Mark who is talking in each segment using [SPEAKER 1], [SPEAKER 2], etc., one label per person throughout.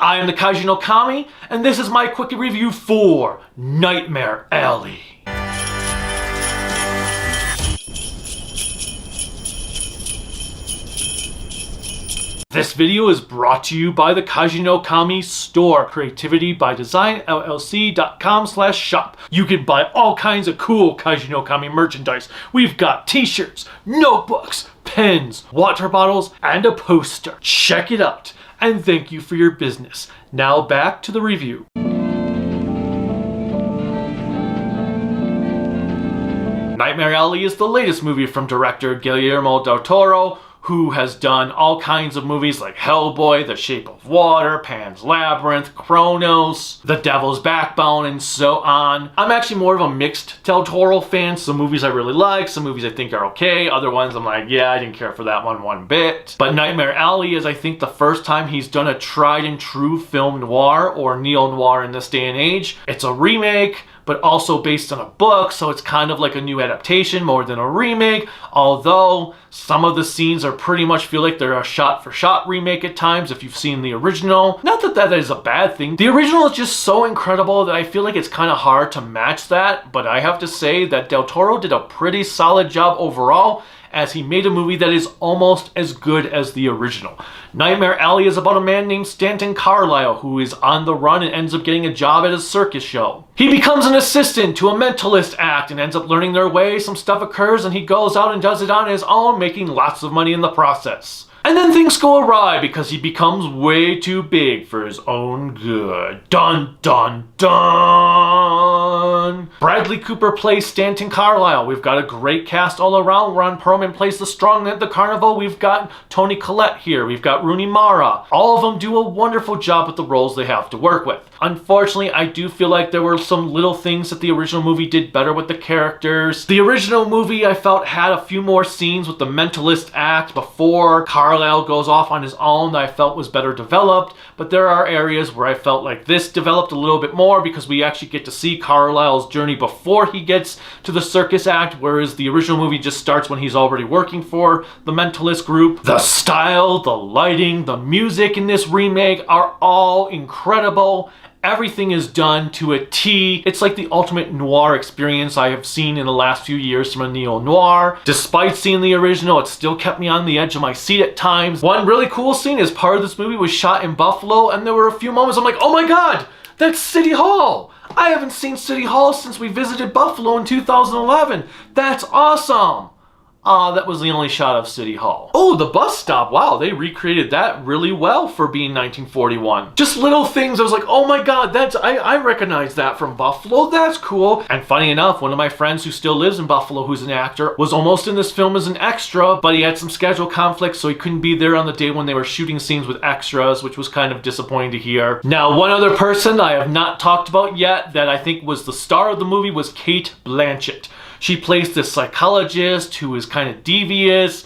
[SPEAKER 1] I am the Kaiju no Kami, and this is my Quickie review for Nightmare Alley. This video is brought to you by the Kaiju no Kami store, creativity by design llc.com/shop. You can buy all kinds of cool Kaiju no Kami merchandise. We've got t-shirts, notebooks, pens, water bottles, and a poster. Check it out, and thank you for your business. Now back to the review. Nightmare Alley is the latest movie from director Guillermo del Toro, who has done all kinds of movies like Hellboy, The Shape of Water, Pan's Labyrinth, Kronos, The Devil's Backbone, and so on. I'm actually more of a mixed Del Toro fan. Some movies I really like, some movies I think are okay, other ones I'm like, yeah, I didn't care for that one bit. But Nightmare Alley is, I think, the first time he's done a tried and true film noir, or neo-noir in this day and age. It's a remake, but also based on a book, so it's kind of like a new adaptation more than a remake, although some of the scenes are pretty much feel like they're a shot-for-shot remake at times if you've seen the original. Not that that is a bad thing. The original is just so incredible that I feel like it's kind of hard to match that, but I have to say that Del Toro did a pretty solid job overall, as he made a movie that is almost as good as the original. Nightmare Alley is about a man named Stanton Carlisle who is on the run and ends up getting a job at a circus show. He becomes an assistant to a mentalist act and ends up learning their way. Some stuff occurs and he goes out and does it on his own, making lots of money in the process. And then things go awry because he becomes way too big for his own good. Dun dun dun! Bradley Cooper plays Stanton Carlisle. We've got a great cast all around. Ron Perlman plays the strong at the carnival. We've got Toni Collette here. We've got Rooney Mara. All of them do a wonderful job with the roles they have to work with. Unfortunately, I do feel like there were some little things that the original movie did better with the characters. The original movie, I felt, had a few more scenes with the mentalist act before Carlisle goes off on his own that I felt was better developed, but there are areas where I felt like this developed a little bit more because we actually get to see Carlisle's journey before he gets to the circus act, whereas the original movie just starts when he's already working for the mentalist group. The style, the lighting, the music in this remake are all incredible. Everything is done to a T. It's like the ultimate noir experience I have seen in the last few years from a neo-noir. Despite seeing the original, it still kept me on the edge of my seat at times. One really cool scene is part of this movie was shot in Buffalo, and there were a few moments I'm like, oh my god, that's City Hall! I haven't seen City Hall since we visited Buffalo in 2011. That's awesome! That was the only shot of City Hall. Oh, the bus stop. Wow, they recreated that really well for being 1941. Just little things. I was like, oh my god, I recognize that from Buffalo. That's cool. And funny enough, one of my friends who still lives in Buffalo, who's an actor, was almost in this film as an extra, but he had some schedule conflicts, so he couldn't be there on the day when they were shooting scenes with extras, which was kind of disappointing to hear. Now, one other person I have not talked about yet that I think was the star of the movie was Cate Blanchett. She plays this psychologist who is kind of devious,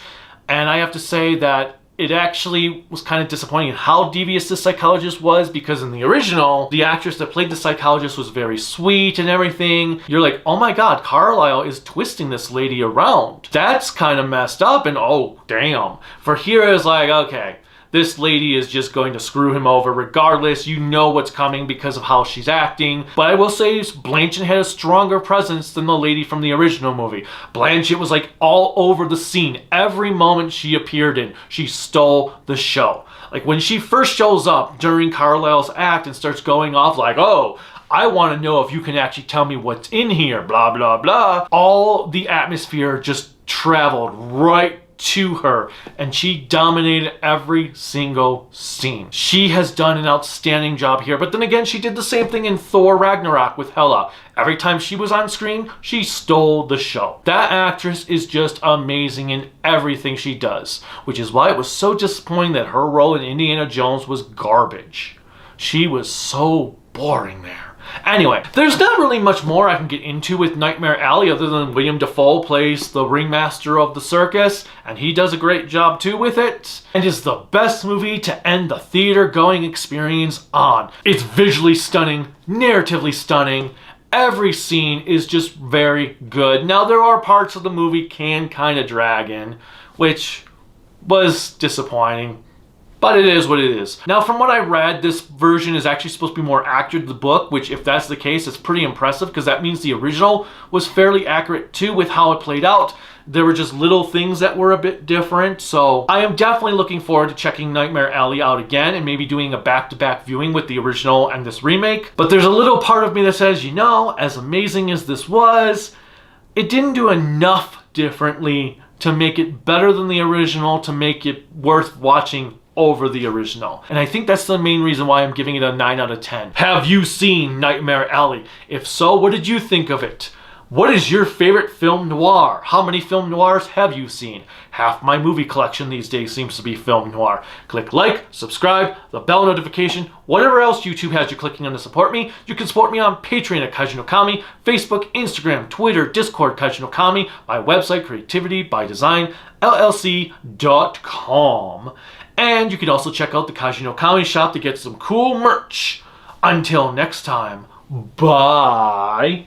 [SPEAKER 1] and I have to say that it actually was kind of disappointing how devious this psychologist was, because in the original, the actress that played the psychologist was very sweet and everything. You're like, oh my god, Carlisle is twisting this lady around. That's kind of messed up, and oh, damn. For here, it's like, okay, this lady is just going to screw him over regardless. You know what's coming because of how she's acting. But I will say Blanchett had a stronger presence than the lady from the original movie. Blanchett was like all over the scene. Every moment she appeared in, she stole the show. Like when she first shows up during Carlisle's act and starts going off like, oh, I want to know if you can actually tell me what's in here, blah, blah, blah. All the atmosphere just traveled right to her, and she dominated every single scene. She has done an outstanding job here, but then again, she did the same thing in Thor Ragnarok with Hela. Every time she was on screen, she stole the show. That actress is just amazing in everything she does, which is why it was so disappointing that her role in Indiana Jones was garbage. She was so boring there. Anyway, there's not really much more I can get into with Nightmare Alley other than William Dafoe plays the ringmaster of the circus, and he does a great job too with it, and is the best movie to end the theater-going experience on. It's visually stunning, narratively stunning, every scene is just very good. Now, there are parts of the movie can kind of drag in, which was disappointing. But it is what it is. Now, from what I read, this version is actually supposed to be more accurate to the book, which if that's the case, it's pretty impressive because that means the original was fairly accurate too with how it played out. There were just little things that were a bit different. So I am definitely looking forward to checking Nightmare Alley out again and maybe doing a back-to-back viewing with the original and this remake. But there's a little part of me that says, you know, as amazing as this was, it didn't do enough differently to make it better than the original, to make it worth watching over the original. And I think that's the main reason why I'm giving it a 9 out of 10. Have you seen Nightmare Alley? If so, what did you think of it? What is your favorite film noir? How many film noirs have you seen? Half my movie collection these days seems to be film noir. Click like, subscribe, the bell notification, whatever else YouTube has you clicking on to support me. You can support me on Patreon at Kaiju no Kami, Facebook, Instagram, Twitter, Discord, Kaiju no Kami, my website, creativitybydesign.llc.com. And you can also check out the Kaiju no Kami shop to get some cool merch. Until next time, bye.